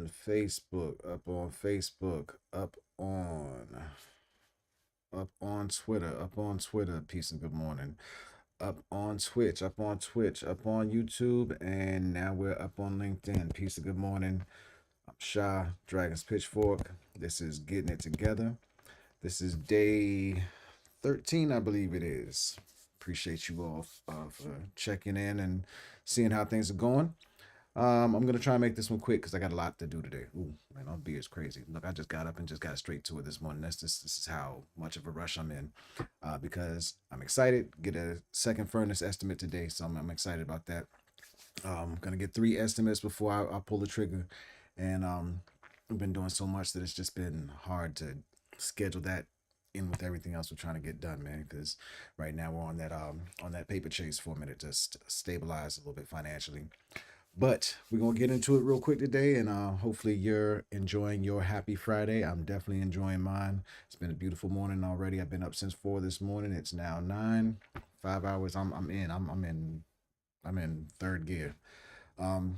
Facebook, up on Twitter, peace and good morning. Up on Twitch, up on YouTube, and now we're up on LinkedIn. Peace and good morning. I'm Sha, Dragon's Pitchfork. This is Getting It Together. This is day 13, I believe it is. Appreciate you all for checking in and seeing how things are going. I'm gonna try and make this one quick because I got a lot to do today. Ooh, man, I'll be as crazy. Look, I just got up and just got straight to it this morning. This is how much of a rush I'm in, because I'm excited. Get a second furnace estimate today, so I'm excited about that. Gonna get three estimates before I pull the trigger, and I've been doing so much that it's just been hard to schedule that in with everything else we're trying to get done, man. Because right now we're on that paper chase for a minute to stabilize a little bit financially. But we're gonna get into it real quick today, and hopefully you're enjoying your happy Friday. I'm definitely enjoying mine. It's been a beautiful morning already. I've been up since 4 this morning. It's now 9, 5 hours. I'm in third gear. Um,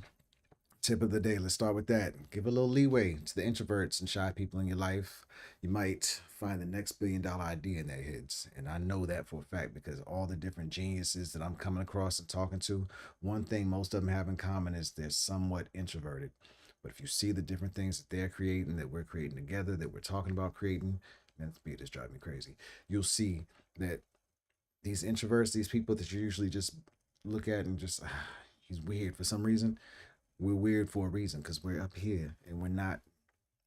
Tip of the day. Let's start with that. Give a little leeway to the introverts and shy people in your life. You might find the next $1 billion idea in their heads. And I know that for a fact because all the different geniuses that I'm coming across and talking to, one thing most of them have in common is they're somewhat introverted. But if you see the different things that they're creating, that we're creating together, that we're talking about creating, man, this beat is driving me crazy. You'll see that these introverts, these people that you usually just look at and just, he's weird for some reason, we're weird for a reason because we're up here and we're not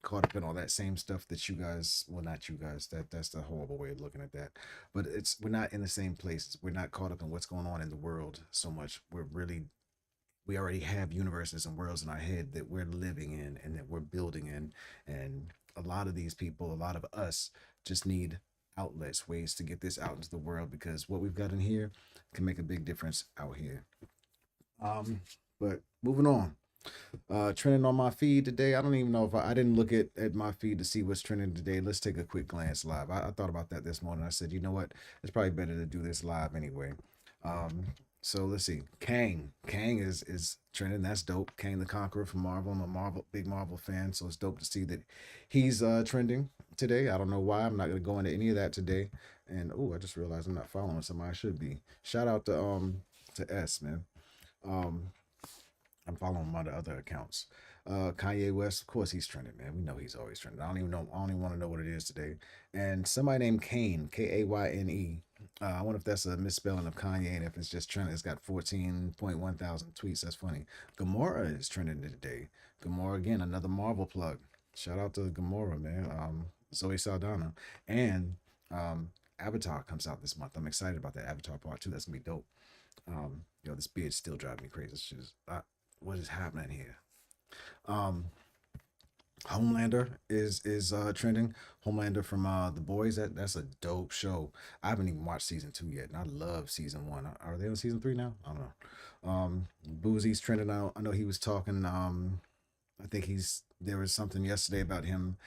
caught up in all that same stuff that you guys, well, not you guys, that's the horrible way of looking at that, but it's, we're not in the same places. We're not caught up in what's going on in the world so much. We already have universes and worlds in our head that we're living in and that we're building in. And a lot of these people, a lot of us just need outlets, ways to get this out into the world because what we've got in here can make a big difference out here. um but moving on, trending on my feed today. I don't even know if I didn't look at my feed to see what's trending today. Let's take a quick glance live. I thought about that this morning. I said, you know what? It's probably better to do this live anyway. Um, so let's see. Kang. Kang is trending. That's dope. Kang the Conqueror from Marvel. I'm a big Marvel fan, so it's dope to see that he's trending today. I don't know why. I'm not gonna go into any of that today. And oh, I just realized I'm not following somebody I should be. Shout out to S, man. Um, I'm following my other accounts. Kanye West, of course, he's trending, man. We know he's always trending. I don't even know. I don't even want to know what it is today. And somebody named Kane, Kayne. I wonder if that's a misspelling of Kanye and if it's just trending. It's got 14.1 thousand tweets. That's funny. Gamora is trending today. Gamora again, another Marvel plug. Shout out to Gamora, man. Zoe Saldana and Avatar comes out this month. I'm excited about that Avatar Part 2. That's gonna be dope. This beard still driving me crazy. It's just, what is happening here? Um, Homelander is trending. Homelander from The Boys. That's a dope show. I haven't even watched season 2 yet, and I love season 1. Are they on season 3 now? I don't know. Boozy's trending out. I know he was talking. I think there was something yesterday about him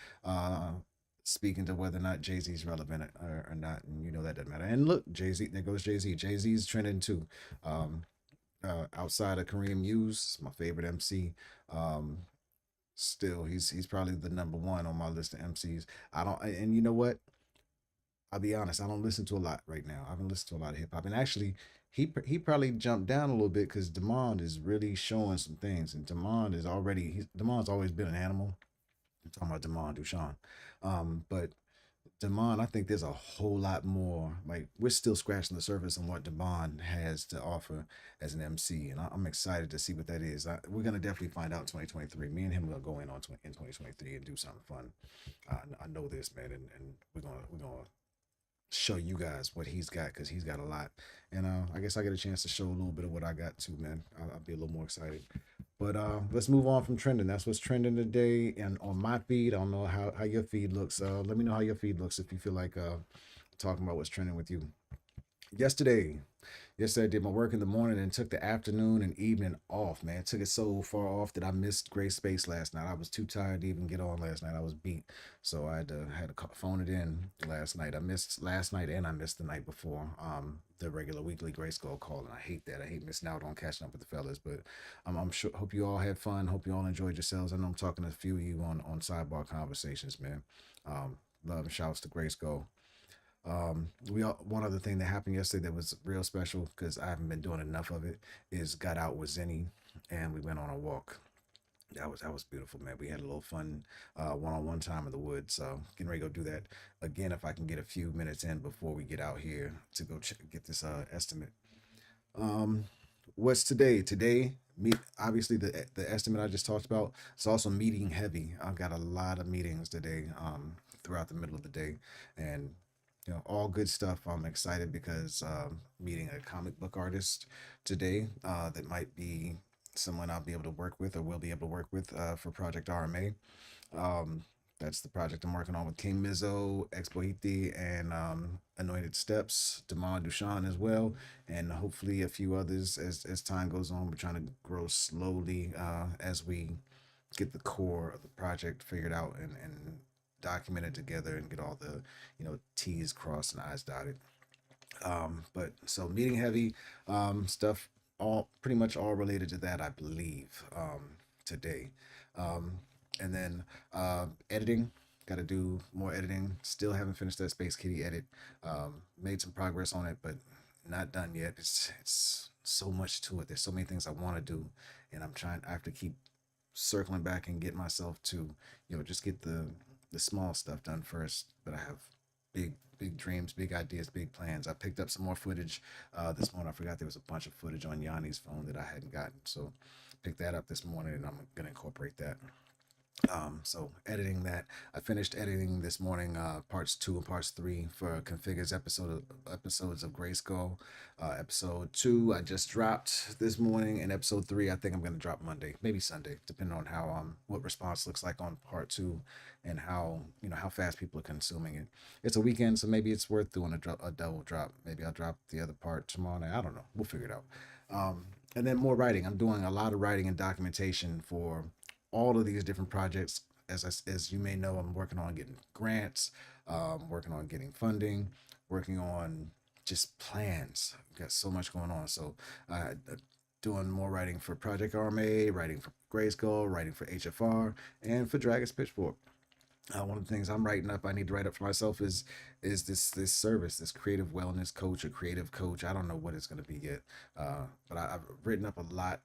speaking to whether or not Jay Z's relevant or not, and you know that doesn't matter. And look, Jay Z, there goes Jay Z. Jay Z's trending too. Um, Outside of Kareem Hughes, my favorite MC. Um, Still, he's probably the number one on my list of MCs. I don't, and you know what? I'll be honest. I don't listen to a lot right now. I haven't listened to a lot of hip hop, and actually, he probably jumped down a little bit because Demond is really showing some things, and Demond's always been an animal. I'm talking about Demond Dushan, but Demond, I think there's a whole lot more. Like we're still scratching the surface on what Demond has to offer as an MC, and I'm excited to see what that is. We're gonna definitely find out in 2023. Me and him will go in in 2023 and do something fun. I know this, man, and we're gonna show you guys what he's got because he's got a lot. And I guess I get a chance to show a little bit of what I got too, man. I'll be a little more excited. But let's move on from trending. That's what's trending today. And on my feed, I don't know how your feed looks. Let me know how your feed looks if you feel like talking about what's trending with you. Yesterday, Yesterday I did my work in the morning and took the afternoon and evening off, man. Took it so far off that I missed Gray Space last night. I was too tired to even get on last night. I was beat. So I had to phone it in last night. I missed last night and I missed the night before. The regular weekly Gray Skull call, and I hate that. I hate missing out on catching up with the fellas. But I'm sure hope you all had fun. Hope you all enjoyed yourselves. I know I'm talking to a few of you on sidebar conversations, man. Love and shouts to Gray Skull. One other thing that happened yesterday that was real special because I haven't been doing enough of it is got out with Zenny and we went on a walk. That was beautiful, man. We had a little fun one-on-one time in the woods. So getting ready to go do that again if I can get a few minutes in before we get out here to go get this estimate. Um, what's today? Today, me obviously the estimate I just talked about. It's also meeting heavy. I've got a lot of meetings today. Throughout the middle of the day, and all good stuff. I'm excited because meeting a comic book artist today that might be someone I'll be able to work with or will be able to work with for Project RMA. Um, that's the project I'm working on with King Mizzo, Expoiti, and Anointed Steps, Damon Dushan as well, and hopefully a few others as time goes on. We're trying to grow slowly as we get the core of the project figured out and documented together and get all the T's crossed and I's dotted. But so meeting heavy stuff, all pretty much all related to that, I believe, today. Um, and then editing. Got to do more editing. Still haven't finished that Space Kitty edit. Made some progress on it, but not done yet. It's so much to it. There's so many things I want to do, and I'm trying. I have to keep circling back and get myself to just get the small stuff done first. But I have big dreams, big ideas, big plans. I picked up some more footage this morning. I forgot there was a bunch of footage on Yanni's phone that I hadn't gotten, so picked that up this morning, and I'm gonna incorporate that. So editing that, I finished editing this morning, parts 2 and parts 3 for Configure's episodes of Grayskull. Episode 2 I just dropped this morning, and episode 3 I think I'm gonna drop Monday, maybe Sunday, depending on how what response looks like on part 2, and how fast people are consuming it. It's a weekend, so maybe it's worth doing a double drop. Maybe I'll drop the other part tomorrow night. I don't know. We'll figure it out. And then more writing. I'm doing a lot of writing and documentation for all of these different projects. As you may know, I'm working on getting grants, working on getting funding, working on just plans. I've got so much going on. So, doing more writing for Project RMA, writing for Grayskull, writing for HFR, and for Dragon's Pitchfork. One of the things I'm writing up, I need to write up for myself is this service, this creative wellness coach or creative coach. I don't know what it's going to be yet, but I've written up a lot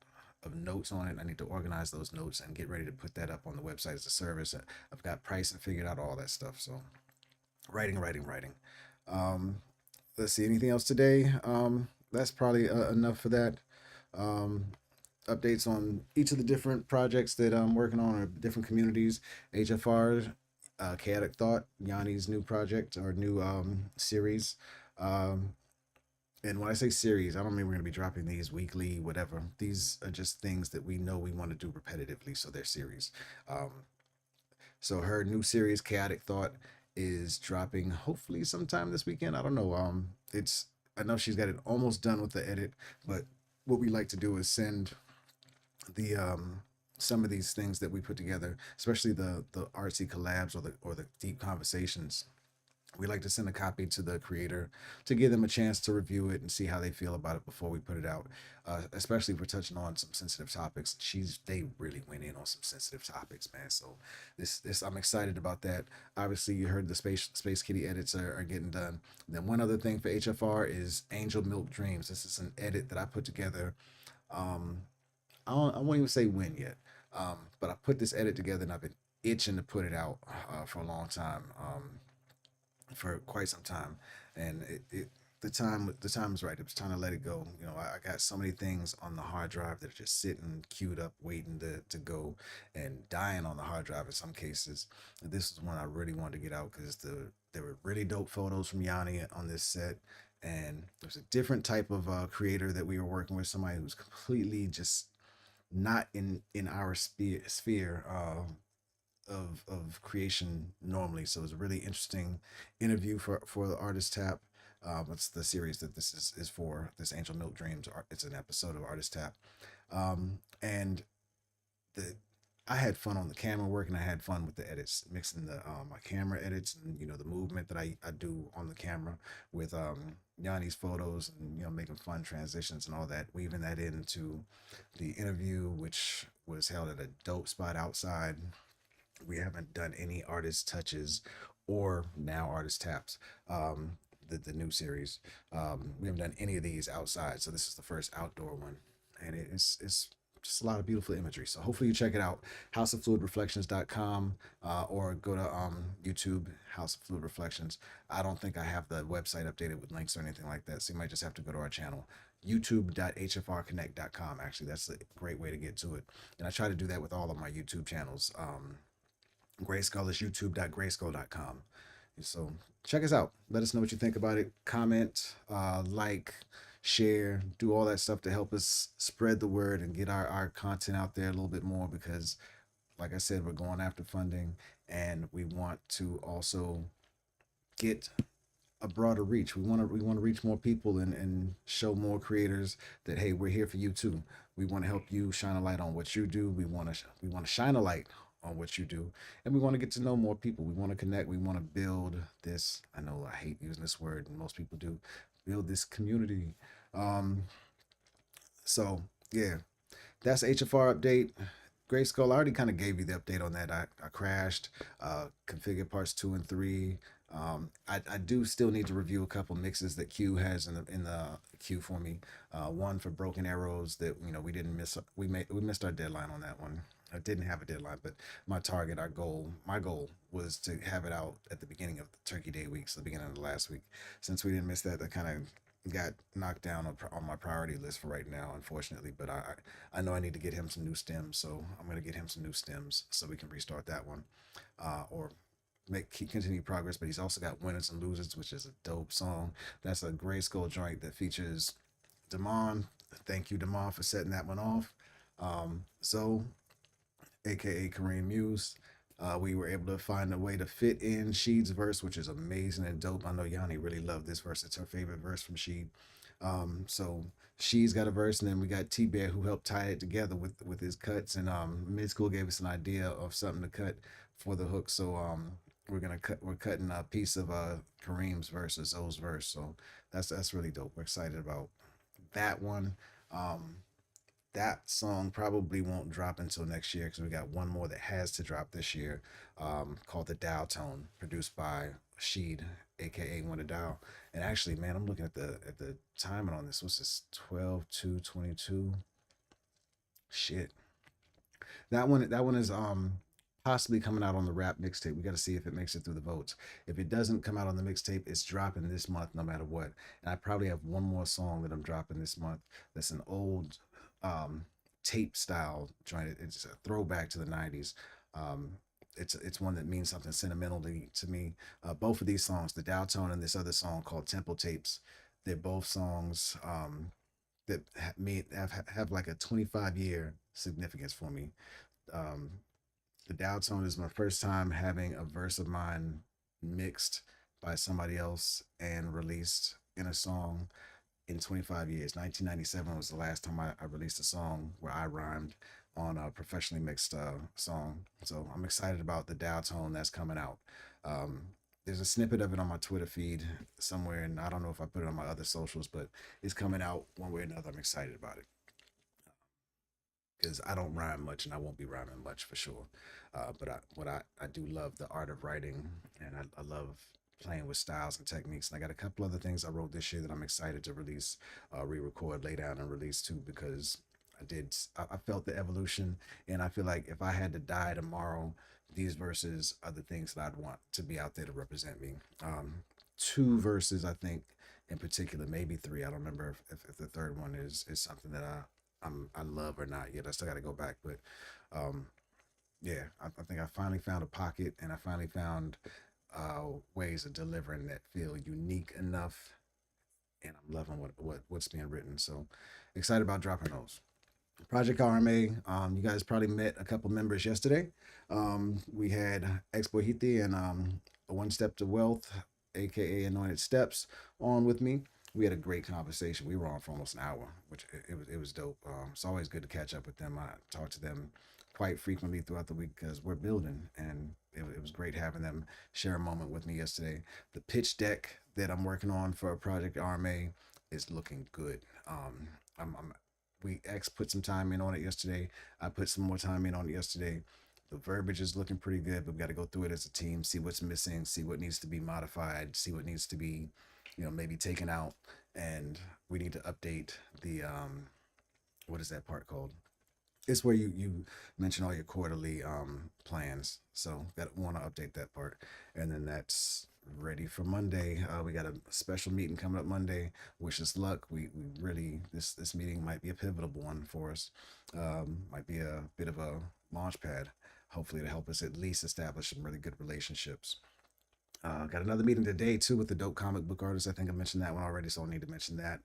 of notes on it. I need to organize those notes and get ready to put that up on the website as a service. I've got pricing figured out, all that stuff. So writing, writing, writing. Um, let's see, anything else today? That's probably enough for that. Um, Updates on each of the different projects that I'm working on or different communities. HFR, Chaotic Thought, Yanni's new project or new series. Um, and when I say series, I don't mean we're going to be dropping these weekly, whatever. These are just things that we know we want to do repetitively, so they're series. Um, so her new series, Chaotic Thought, is dropping hopefully sometime this weekend. I don't know. It's I know she's got it almost done with the edit, but what we like to do is send the some of these things that we put together, especially the artsy collabs or the deep conversations. We like to send a copy to the creator to give them a chance to review it and see how they feel about it before we put it out. Especially if we're touching on some sensitive topics. They really went in on some sensitive topics, man. So this I'm excited about that. Obviously, you heard the Space Kitty edits are getting done. And then one other thing for HFR is Angel Milk Dreams. This is an edit that I put together. Um, I won't even say when yet. But I put this edit together and I've been itching to put it out for a long time, for quite some time, and the time is right. It was time to let it go. I got so many things on the hard drive that are just sitting queued up, waiting to go, and dying on the hard drive in some cases. And this is one I really wanted to get out because there were really dope photos from Yanni on this set. And there's a different type of creator that we were working with, somebody who's completely just not in our sphere of creation normally. So it was a really interesting interview for the artist tap. It's the series that this is for. This Angel Milk Dreams. It's an episode of Artist Tap, and the I had fun on the camera work, and I had fun with the edits, mixing the my camera edits and the movement that I do on the camera with Yanni's photos, and making fun transitions and all that, weaving that into the interview, which was held at a dope spot outside. We haven't done any artist touches or now artist taps. The new series. We haven't done any of these outside, so this is the first outdoor one, and it's just a lot of beautiful imagery. So hopefully you check it out, houseoffluidreflections.com, or go to YouTube, House of Fluid Reflections. I don't think I have the website updated with links or anything like that, so you might just have to go to our channel, youtube.hfrconnect.com. Actually, that's a great way to get to it. And I try to do that with all of my YouTube channels. Grayskull is youtube.grayskull.com. So check us out. Let us know what you think about it. Comment, like, share, do all that stuff to help us spread the word and get our content out there a little bit more, because like I said, we're going after funding, and we want to also get a broader reach. We want to reach more people, and show more creators that, hey, we're here for you too. We want to help you shine a light on what you do. We want to shine a light on what you do, and we want to get to know more people. We want to connect. We want to build this. I know I hate using this word, and most people do. Build this community. Um, so yeah, that's HFR update. Gray Skull, I already kind of gave you the update on that. I crashed, configured parts 2 and 3. I do still need to review a couple mixes that Q has in the queue for me. One for Broken Arrows that we didn't miss. We missed our deadline on that one. I didn't have a deadline, but my goal was to have it out at the beginning of the Turkey Day week, so the beginning of the last week. Since we didn't miss that, that kind of got knocked down on my priority list for right now, unfortunately. But I know I need to get him some new stems, so I'm gonna get him some new stems so we can restart that one, or continue progress. But he's also got Winners and Losers, which is a dope song. That's a Gray Skull joint that features Damon. Thank you, Damon, for setting that one off. So, aka Kareem Muse. We were able to find a way to fit in Sheed's verse, which is amazing and dope. I know Yanni really loved this verse. It's her favorite verse from Sheed. So she's got a verse, and then we got T Bear, who helped tie it together with his cuts. And Mid School gave us an idea of something to cut for the hook. So we're cutting a piece of Kareem's verse, Zoe's verse. So that's really dope. We're excited about that one. Um, that song probably won't drop until next year, because we got one more that has to drop this year, called The Dial Tone, produced by Sheed, aka Winter Dial. And actually, man, I'm looking at the timing on this. What's this? 12/2/22. Shit. That one is possibly coming out on the rap mixtape. We got to see if it makes it through the votes. If it doesn't come out on the mixtape, it's dropping this month no matter what. And I probably have one more song that I'm dropping this month. That's an old um tape style joint. It's a throwback to the 90s. Um it's one that means something sentimentally to me. Both of these songs, the Dow Tone and this other song called Temple Tapes, they're both songs that have like a 25-year significance for me. Um, the Dow Tone is my first time having a verse of mine mixed by somebody else and released in a song in 25 years. 1997 was the last time I released a song where I rhymed on a professionally mixed song. So I'm excited about the Dow Tone that's coming out. Um, there's a snippet of it on my Twitter feed somewhere, and I don't know if I put it on my other socials, but it's coming out one way or another. I'm excited about it, because I don't rhyme much, and I won't be rhyming much for sure. But I do love the art of writing, and I love playing with styles and techniques. And I got a couple other things I wrote this year that I'm excited to release, re-record, lay down, and release too, because I felt the evolution, and I feel like if I had to die tomorrow, these verses are the things that I'd want to be out there to represent me. Two verses, I think, in particular, maybe three. I don't remember if the third one is something that I love or not yet. I still got to go back, but um, yeah, I think I finally found a pocket, and I finally found ways of delivering that feel unique enough, and I'm loving what's being written. So excited about dropping those. Project RMA. You guys probably met a couple members yesterday. We had Expo Hiti and One Step to Wealth. aka Anointed Steps, on with me. We had a great conversation. We were on for almost an hour, which it was dope. It's always good to catch up with them. I talk to them quite frequently throughout the week because we're building, and it was great having them share a moment with me yesterday. The pitch deck that I'm working on for Project RMA is looking good. I'm we X put some time in on it yesterday. I put some more time in on it yesterday. The verbiage is looking pretty good, but we got to go through it as a team, see what's missing, see what needs to be modified, see what needs to be, maybe taken out, and we need to update the what is that part called? It's where you mention all your quarterly plans. So got want to update that part, and then that's ready for Monday. We got a special meeting coming up Monday. Wish us luck. We really this meeting might be a pivotal one for us. Might be a bit of a launch pad. Hopefully to help us at least establish some really good relationships. Got another meeting today too with the dope comic book artist. I think I mentioned that one already, so I need to mention that.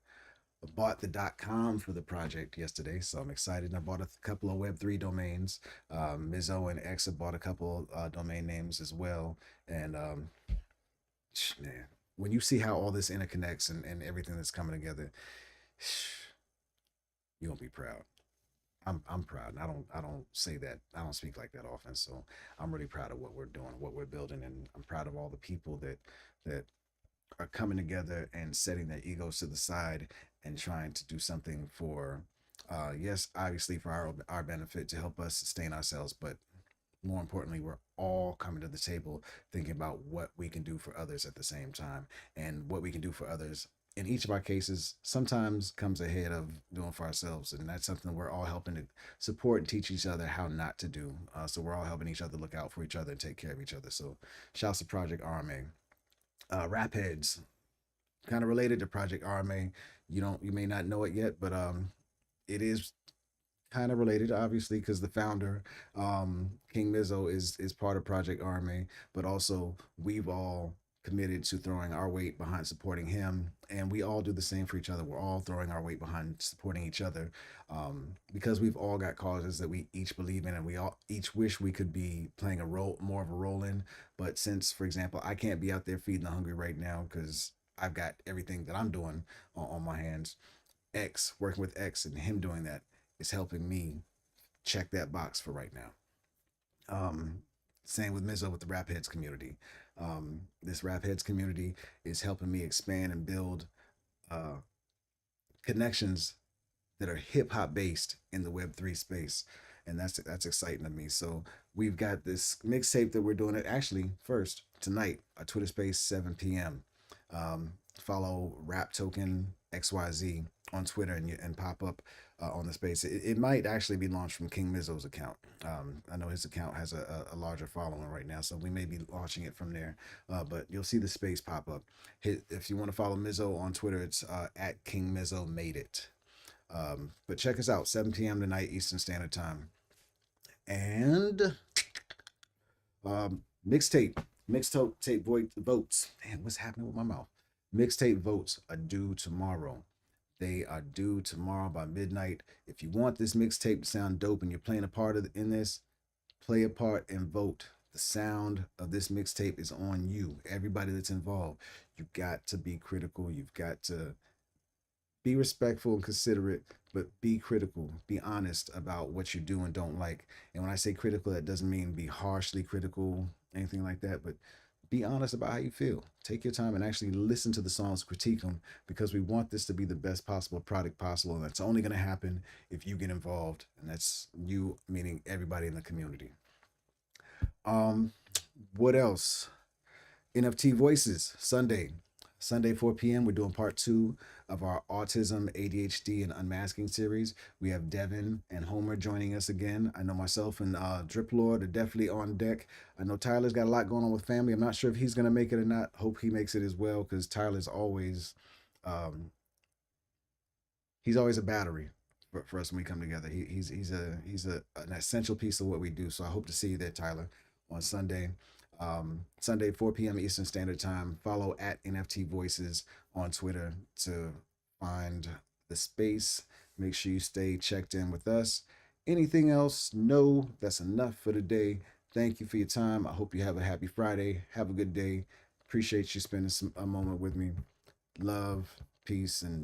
I bought the .com for the project yesterday, so I'm excited. I bought a couple of Web3 domains. Mizzo and X have bought a couple domain names as well. And man, when you see how all this interconnects and everything that's coming together, you're gonna be proud. I'm proud. And I don't say that. I don't speak like that often. So I'm really proud of what we're doing, what we're building, and I'm proud of all the people that are coming together and setting their egos to the side and trying to do something for yes, obviously for our benefit to help us sustain ourselves, but more importantly, we're all coming to the table thinking about what we can do for others at the same time, and what we can do for others in each of our cases sometimes comes ahead of doing for ourselves, and that's something we're all helping to support and teach each other how not to do. So we're all helping each other look out for each other and take care of each other. So shouts to Project RMA. Rap heads, kind of related to Project RMA. You may not know it yet, but it is kind of related, obviously, because the founder, King Mizzo, is part of Project RMA, but also we've all committed to throwing our weight behind supporting him, and we all do the same for each other. We're all throwing our weight behind supporting each other, because we've all got causes that we each believe in, and we all each wish we could be playing a role, more of a role in. But since, for example, I can't be out there feeding the hungry right now because I've got everything that I'm doing on my hands. X, working with X and him doing that is helping me check that box for right now. Same with Mizzo with the Rap Heads community. This Rap Heads community is helping me expand and build uh, connections that are hip hop based in the Web3 space, and that's exciting to me. So we've got this mixtape that we're doing it actually first tonight, a Twitter Space 7 p.m. Follow Rap Token XYZ on Twitter and pop up on the space. It might actually be launched from King Mizzo's account. I know his account has a larger following right now, so we may be launching it from there. But you'll see the space pop up. If you want to follow Mizzo on Twitter, it's at King Mizzo Made It. But check us out, 7 p.m. tonight, Eastern Standard Time. And mixtape, votes. Man, what's happening with my mouth? Mixtape votes are due tomorrow. They are due tomorrow by midnight. If you want this mixtape to sound dope and you're playing a part in this, play a part and vote. The sound of this mixtape is on you. Everybody that's involved, you got to be critical. You've got to be respectful and considerate, but be critical. Be honest about what you do and don't like. And when I say critical, that doesn't mean be harshly critical, anything like that, but be honest about how you feel. Take your time and actually listen to the songs, critique them, because we want this to be the best possible product possible. And that's only going to happen if you get involved. And that's you, meaning everybody in the community. Um, what else? NFT Voices, Sunday 4 p.m. We're doing part two of our autism, ADHD, and unmasking series. We have Devin and Homer joining us again. I know myself and Drip Lord are definitely on deck. I know Tyler's got a lot going on with family. I'm not sure if he's going to make it or not. Hope he makes it as well, because Tyler's always um, he's always a battery for us when we come together. He's an essential piece of what we do. So I hope to see you there, Tyler, on Sunday. Sunday, 4 p.m. Eastern Standard Time. Follow at NFT Voices on Twitter to find the space. Make sure you stay checked in with us. Anything else? No, that's enough for today. Thank you for your time. I hope you have a happy Friday. Have a good day. Appreciate you spending a moment with me. Love, peace, and